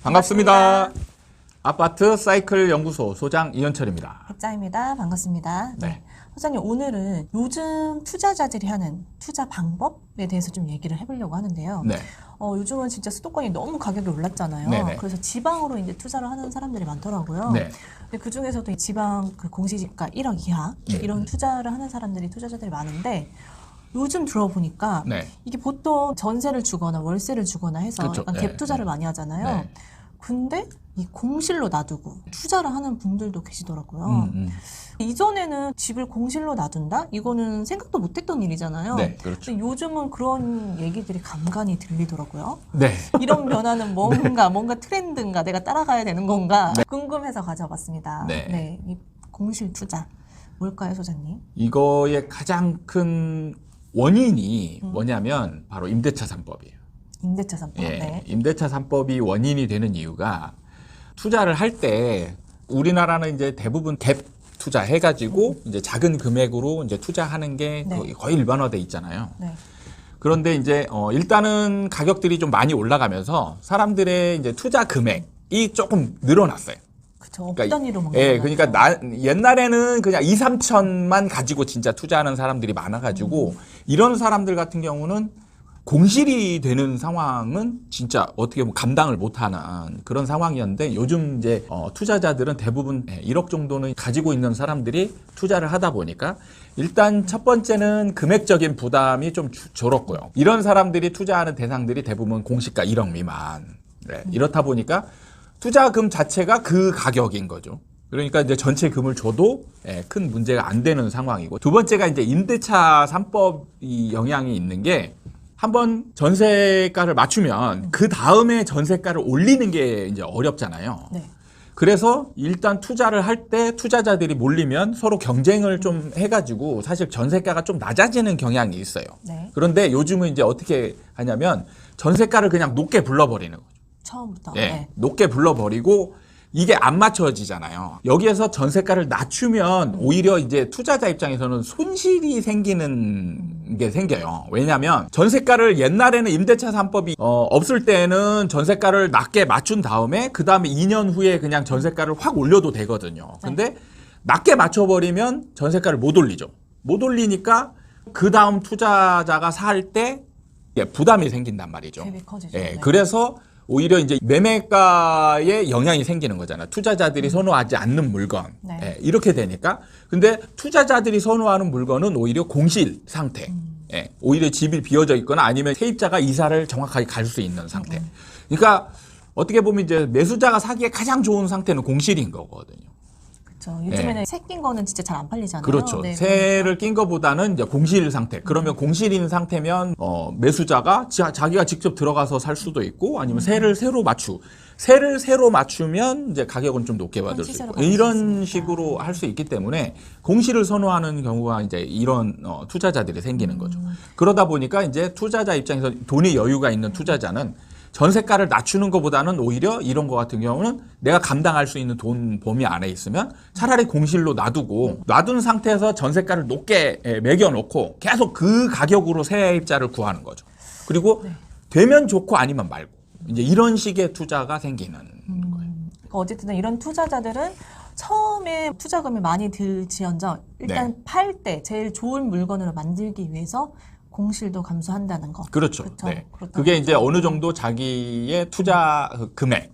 반갑습니다. 아파트 사이클 연구소 소장 이현철입니다. 백자입니다. 반갑습니다. 네. 소장님, 오늘은 요즘 투자자들이 하는 투자 방법에 대해서 좀 얘기를 해보려고 하는데요. 네. 요즘은 진짜 수도권이 너무 가격이 올랐잖아요. 네네. 그래서 지방으로 이제 투자를 하는 사람들이 많더라고요. 네. 근데 그 중에서도 지방 그 공시지가 1억 이하 이런 투자를 하는 투자자들이 많은데 요즘 들어보니까 네. 이게 보통 전세를 주거나 월세를 주거나 해서 그렇죠. 약간 네. 갭 투자를 많이 하잖아요. 네. 근데 이 공실로 놔두고 투자를 하는 분들도 계시더라고요. 이전에는 집을 공실로 놔둔다? 이거는 생각도 못했던 일이잖아요. 네, 그렇죠. 근데 요즘은 그런 얘기들이 간간히 들리더라고요. 네. 이런 변화는 뭔가 트렌드인가, 내가 따라가야 되는 건가 궁금해서 가져봤습니다. 네. 이 공실 투자 뭘까요, 소장님? 이거의 가장 큰 원인이 뭐냐면 바로 임대차 3법이에요. 임대차 3법. 예, 네. 임대차 3법이 원인이 되는 이유가 투자를 할 때 우리나라는 이제 대부분 갭 투자 해가지고 이제 작은 금액으로 이제 투자하는 게 네. 거의 일반화돼 있잖아요. 네. 그런데 이제 일단은 가격들이 좀 많이 올라가면서 사람들의 이제 투자 금액이 조금 늘어났어요. 그쵸. 억 단위로 먹는 예, 거죠. 그러니까 옛날에는 그냥 2, 3천만 가지고 진짜 투자하는 사람들이 많아가지고 이런 사람들 같은 경우는 공실이 되는 상황은 진짜 어떻게 보면 감당을 못하는 그런 상황이었는데 요즘 이제 투자자들은 대부분 1억 정도는 가지고 있는 사람들이 투자를 하다 보니까 일단 첫 번째는 금액적인 부담이 좀 줄었고요. 이런 사람들이 투자하는 대상들이 대부분 공시가 1억 미만. 네, 이렇다 보니까 투자금 자체가 그 가격인 거죠. 그러니까 이제 전체 금을 줘도 큰 문제가 안 되는 상황이고 두 번째가 이제 임대차 3법이 영향이 있는 게 한번 전세가를 맞추면 그 다음에 전세가를 올리는 게 이제 어렵잖아요. 네. 그래서 일단 투자를 할 때 투자자들이 몰리면 서로 경쟁을 좀 해가지고 사실 전세가가 좀 낮아지는 경향이 있어요. 네. 그런데 요즘은 이제 어떻게 하냐면 전세가를 그냥 높게 불러버리는 거죠. 처음부터. 예, 네. 높게 불러버리고 이게 안 맞춰지잖아요. 여기에서 전세가를 낮추면 오히려 이제 투자자 입장에서는 손실이 생기는 게 생겨요. 왜냐하면 전세가를 옛날에는 임대차 3법이 없을 때는 전세가를 낮게 맞춘 다음에 그 다음에 2년 후에 그냥 전세가를 확 올려도 되거든요. 근데 낮게 맞춰버리면 전세가를 못 올리죠. 못 올리니까 그 다음 투자자가 살 때 부담이 생긴단 말이죠. 갭이 커지죠. 예, 네. 그래서 오히려 이제 매매가에 영향이 생기는 거잖아요. 투자자들이 선호하지 않는 물건. 네. 예, 이렇게 되니까. 근데 투자자들이 선호하는 물건은 오히려 공실 상태. 예, 오히려 집이 비어져 있거나 아니면 세입자가 이사를 정확하게 갈 수 있는 상태. 그러니까 어떻게 보면 이제 매수자가 사기에 가장 좋은 상태는 공실인 거거든요. 그렇죠. 요즘에는 새 낀 거는 진짜 잘 안 팔리잖아요. 그렇죠. 네, 세를 낀 것보다는 이제 공실 상태. 그러면 공실인 상태면 매수자가 자기가 직접 들어가서 살 수도 있고 아니면 세를 새로 맞추면 이제 가격은 좀 높게 받을 수 있고 이런 식으로 할 수 있기 때문에 공실을 선호하는 경우가 이제 이런 투자자들이 생기는 거죠. 그러다 보니까 이제 투자자 입장에서 돈이 여유가 있는 투자자는 전세가를 낮추는 것보다는 오히려 이런 것 같은 경우는 내가 감당할 수 있는 돈 범위 안에 있으면 차라리 공실로 놔두고 놔둔 상태에서 전세가를 높게 매겨놓고 계속 그 가격으로 세입자를 구하는 거죠. 그리고 되면 좋고 아니면 말고 이제 이런 식의 투자가 생기는 거예요. 그러니까 어쨌든 이런 투자자들은 처음에 투자금이 많이 들지언정 일단 팔 때 제일 좋은 물건으로 만들기 위해서 공실도 감수한다는 거. 그렇죠. 그렇죠? 네. 그렇다는 그게 이제 거죠. 어느 정도 자기의 투자 금액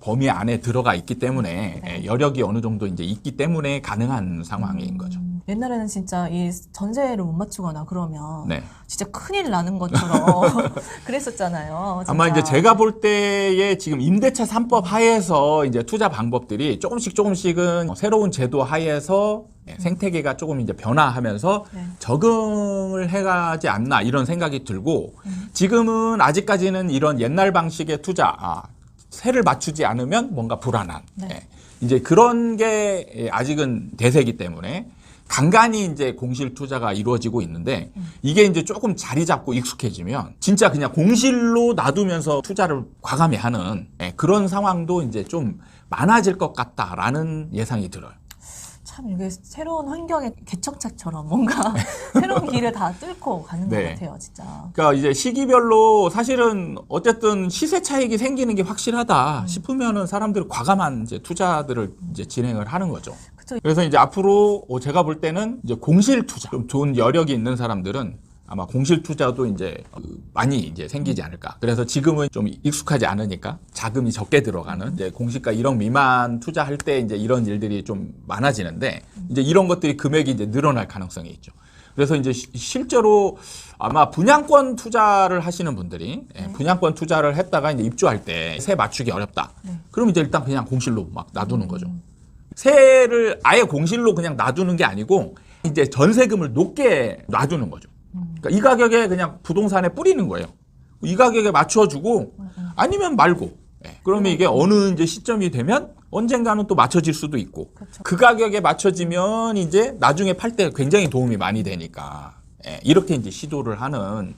범위 안에 들어가 있기 때문에 여력이 어느 정도 이제 있기 때문에 가능한 상황인 거죠. 옛날에는 진짜 이 전세를 못 맞추거나 그러면 네. 진짜 큰일 나는 것처럼 그랬었잖아요. 진짜. 아마 이제 제가 볼 때에 지금 임대차 3법 하에서 이제 투자 방법들이 조금씩은 새로운 제도 하에서 생태계가 조금 이제 변화하면서 적응을 해가지 않나 이런 생각이 들고 지금은 아직까지는 이런 옛날 방식의 투자, 세를 맞추지 않으면 뭔가 불안한 이제 그런 게 아직은 대세이기 때문에 간간히 이제 공실 투자가 이루어지고 있는데 이게 이제 조금 자리 잡고 익숙해지면 진짜 그냥 공실로 놔두면서 투자를 과감히 하는 그런 상황도 이제 좀 많아질 것 같다라는 예상이 들어요. 참 이게 새로운 환경의 개척차처럼 뭔가 새로운 길을 다 뚫고 가는 것 네. 같아요, 진짜. 그러니까 이제 시기별로 사실은 어쨌든 시세 차익이 생기는 게 확실하다 싶으면은 사람들이 과감한 이제 투자들을 이제 진행을 하는 거죠. 그쵸. 그래서 이제 앞으로 제가 볼 때는 이제 공실 투자, 좀 좋은 여력이 있는 사람들은 아마 공실 투자도 이제 많이 이제 생기지 않을까. 그래서 지금은 좀 익숙하지 않으니까 자금이 적게 들어가는 이제 공시가 1억 미만 투자할 때 이제 이런 일들이 좀 많아지는데 이제 이런 것들이 금액이 이제 늘어날 가능성이 있죠. 그래서 이제 실제로 아마 분양권 투자를 하시는 분들이 분양권 투자를 했다가 이제 입주할 때 세 맞추기 어렵다. 그럼 이제 일단 그냥 공실로 막 놔두는 거죠. 세를 아예 공실로 그냥 놔두는 게 아니고 이제 전세금을 높게 놔두는 거죠. 그러니까 이 가격에 그냥 부동산에 뿌리는 거예요. 이 가격에 맞춰주고 아니면 말고. 그러면 이게 어느 이제 시점이 되면 언젠가는 또 맞춰질 수도 있고 그렇죠. 그 가격에 맞춰지면 이제 나중에 팔 때 굉장히 도움이 많이 되니까 이렇게 이제 시도를 하는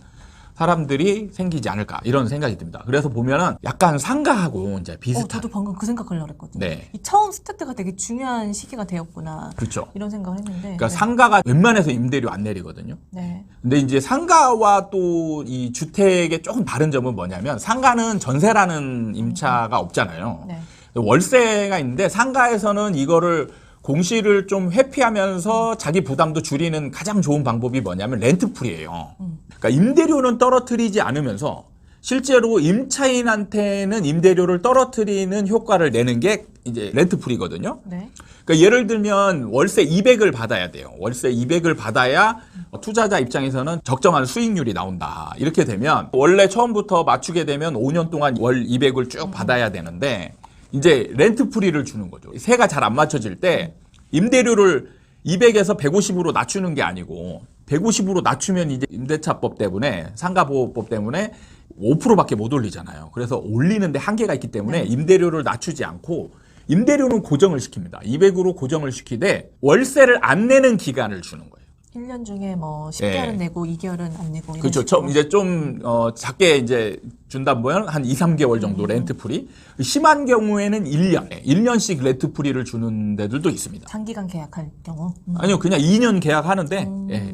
사람들이 생기지 않을까 이런 생각이 듭니다. 그래서 보면은 약간 상가하고 이제 비슷한. 저도 방금 그 생각하려고 했거든요. 네. 이 처음 스타트가 되게 중요한 시기가 되었구나. 그렇죠. 이런 생각을 했는데. 그러니까 상가가 웬만해서 임대료 안 내리거든요. 네. 근데 이제 상가와 또 이 주택의 조금 다른 점은 뭐냐면 상가는 전세라는 임차가 없잖아요. 네. 월세가 있는데 상가에서는 이거를 공시를 좀 회피하면서 자기 부담도 줄이는 가장 좋은 방법이 뭐냐면 렌트풀이에요. 그러니까 임대료는 떨어뜨리지 않으면서 실제로 임차인한테는 임대료를 떨어뜨리는 효과를 내는 게 이제 렌트풀이거든요. 네. 그러니까 예를 들면 월세 200을 받아야 돼요. 월세 200을 받아야 투자자 입장에서는 적정한 수익률이 나온다. 이렇게 되면 원래 처음부터 맞추게 되면 5년 동안 월 200을 쭉 받아야 되는데 이제 렌트프리를 주는 거죠. 세가 잘 안 맞춰질 때 임대료를 200에서 150으로 낮추는 게 아니고 150으로 낮추면 이제 임대차법 때문에 상가보호법 때문에 5%밖에 못 올리잖아요. 그래서 올리는데 한계가 있기 때문에 임대료를 낮추지 않고 임대료는 고정을 시킵니다. 200으로 고정을 시키되 월세를 안 내는 기간을 주는 거예요. 1년 중에 뭐 10개월은 내고 2개월은 안 내고 이런 그렇죠. 식으로. 이제 좀 작게 이제 준다 보면 한 2, 3개월 정도 렌트풀이. 심한 경우에는 1년. 1년씩 렌트풀이를 주는 데들도 있습니다. 장기간 계약할 경우. 아니요. 그냥 2년 계약하는데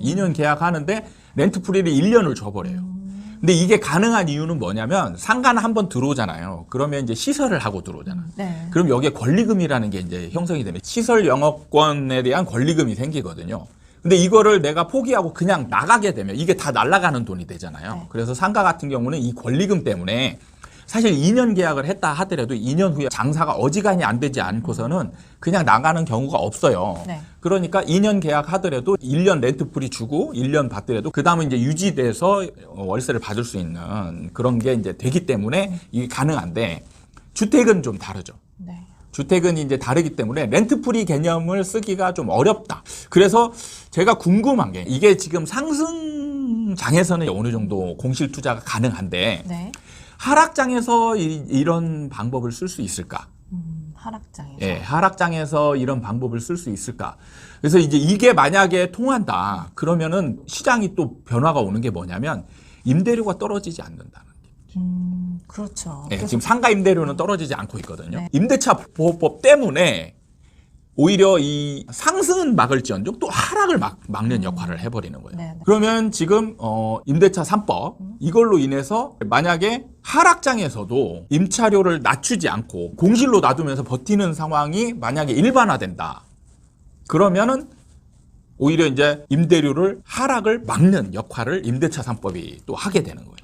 2년 계약하는데 렌트풀이를 1년을 줘버려요. 근데 이게 가능한 이유는 뭐냐면 상가는 한번 들어오잖아요. 그러면 이제 시설을 하고 들어오잖아요. 네. 그럼 여기에 권리금이라는 게 이제 형성이 되면 시설 영업권에 대한 권리금이 생기거든요. 근데 이거를 내가 포기하고 그냥 나가게 되면 이게 다 날아가는 돈이 되잖아요. 네. 그래서 상가 같은 경우는 이 권리금 때문에 사실 2년 계약을 했다 하더라도 2년 후에 장사가 어지간히 안 되지 않고서는 그냥 나가는 경우가 없어요. 네. 그러니까 2년 계약하더라도 1년 렌트풀이 주고 1년 받더라도 그 다음에 이제 유지돼서 월세를 받을 수 있는 그런 게 이제 되기 때문에 이게 가능한데 주택은 좀 다르죠. 네. 주택은 이제 다르기 때문에 렌트풀이 개념을 쓰기가 좀 어렵다. 그래서 제가 궁금한 게 이게 지금 상승장에서는 어느 정도 공실 투자가 가능한데 네. 하락장에서 이런 방법을 쓸 수 있을까? 하락장에서. 예, 하락장에서 이런 방법을 쓸 수 있을까? 그래서 이제 이게 만약에 통한다. 그러면은 시장이 또 변화가 오는 게 뭐냐면 임대료가 떨어지지 않는다는. 그렇죠. 예, 그래서 지금 상가 임대료는 떨어지지 않고 있거든요. 네. 임대차 보호법 때문에 오히려 이 상승은 막을지언정 또 하락을 막는 역할을 해버리는 거예요. 네, 네. 그러면 지금 임대차 3법 이걸로 인해서 만약에 하락장에서도 임차료를 낮추지 않고 공실로 놔두면서 버티는 상황이 만약에 일반화된다. 그러면은 오히려 이제 임대료를 하락을 막는 역할을 임대차 3법이 또 하게 되는 거예요.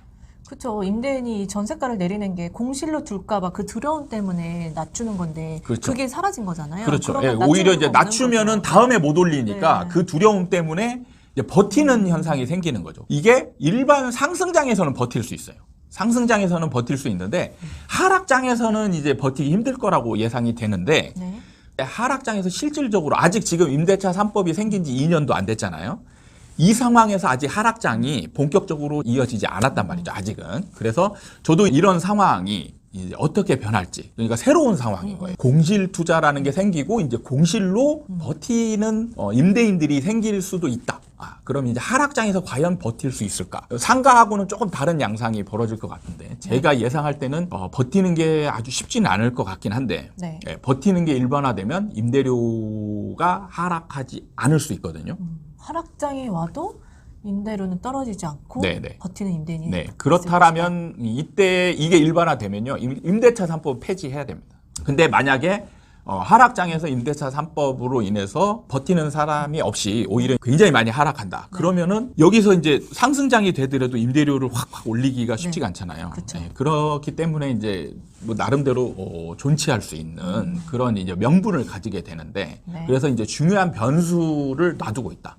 그렇죠. 임대인이 전세가를 내리는 게 공실로 둘까봐 그 두려움 때문에 낮추는 건데 그렇죠. 그게 사라진 거잖아요. 그렇죠. 그러면 예, 낮출 오히려 이유가 이제 없는 낮추면은 거죠. 다음에 못 올리니까 네. 그 두려움 때문에 이제 버티는 현상이 생기는 거죠. 이게 일반 상승장에서는 버틸 수 있어요. 상승장에서는 버틸 수 있는데 하락장에서는 이제 버티기 힘들 거라고 예상이 되는데 네. 하락장에서 실질적으로 아직 지금 임대차 3법이 생긴 지 2년도 안 됐잖아요. 이 상황에서 아직 하락장이 본격적으로 이어지지 않았단 말이죠. 아직은. 그래서 저도 이런 상황이 이제 어떻게 변할지. 그러니까 새로운 상황인 거예요. 공실 투자라는 게 생기고 이제 공실로 버티는 임대인들이 생길 수도 있다. 그럼 이제 하락장에서 과연 버틸 수 있을까? 상가하고는 조금 다른 양상이 벌어질 것 같은데 제가 예상할 때는 버티는 게 아주 쉽지는 않을 것 같긴 한데 네. 버티는 게 일반화되면 임대료가 하락하지 않을 수 있거든요. 하락장이 와도 임대료는 떨어지지 않고 네네. 버티는 임대인이 네, 있을 그렇다라면 이때 이게 일반화되면요 임대차 3법 폐지해야 됩니다. 근데 만약에 하락장에서 임대차 3법으로 인해서 버티는 사람이 없이 오히려 굉장히 많이 하락한다. 그러면은 여기서 이제 상승장이 되더라도 임대료를 확 올리기가 쉽지가 않잖아요. 그쵸. 네, 그렇기 때문에 이제 뭐 나름대로 존치할 수 있는 그런 이제 명분을 가지게 되는데 네. 그래서 이제 중요한 변수를 놔두고 있다.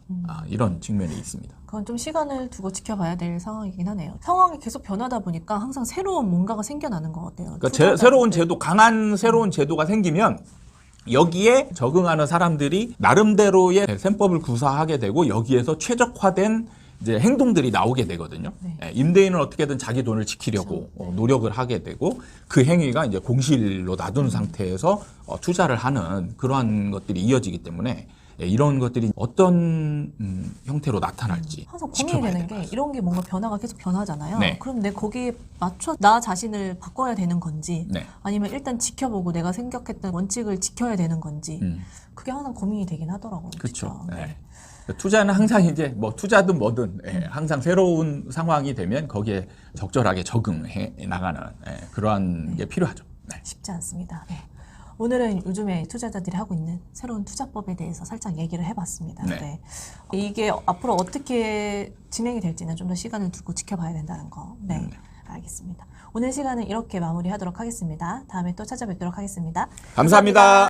이런 측면이 있습니다. 그건 좀 시간을 두고 지켜봐야 될 상황이긴 하네요. 상황이 계속 변하다 보니까 항상 새로운 뭔가가 생겨나는 것 같아요. 그러니까 새로운 제도, 강한 새로운 제도가 생기면 여기에 적응하는 사람들이 나름대로의 셈법을 구사하게 되고 여기에서 최적화된 이제 행동들이 나오게 되거든요. 네. 예, 임대인은 어떻게든 자기 돈을 지키려고 노력을 하게 되고 그 행위가 이제 공실로 놔둔 상태에서 투자를 하는 그러한 것들이 이어지기 때문에 이런 것들이 어떤 형태로 나타날지 항상 고민이 지켜봐야 되는 될 게 이런 게 뭔가 변화가 계속 변하잖아요. 네. 그럼 내 거기에 맞춰 나 자신을 바꿔야 되는 건지 네. 아니면 일단 지켜보고 내가 생각했던 원칙을 지켜야 되는 건지 그게 항상 고민이 되긴 하더라고요. 그렇죠. 진짜. 네. 투자는 항상 이제 뭐 투자든 뭐든 항상 새로운 상황이 되면 거기에 적절하게 적응해 나가는 그러한 게 필요하죠. 네. 쉽지 않습니다. 네. 오늘은 요즘에 투자자들이 하고 있는 새로운 투자법에 대해서 살짝 얘기를 해봤습니다. 네. 네. 이게 앞으로 어떻게 진행이 될지는 좀 더 시간을 두고 지켜봐야 된다는 거. 네. 알겠습니다. 오늘 시간은 이렇게 마무리하도록 하겠습니다. 다음에 또 찾아뵙도록 하겠습니다. 감사합니다.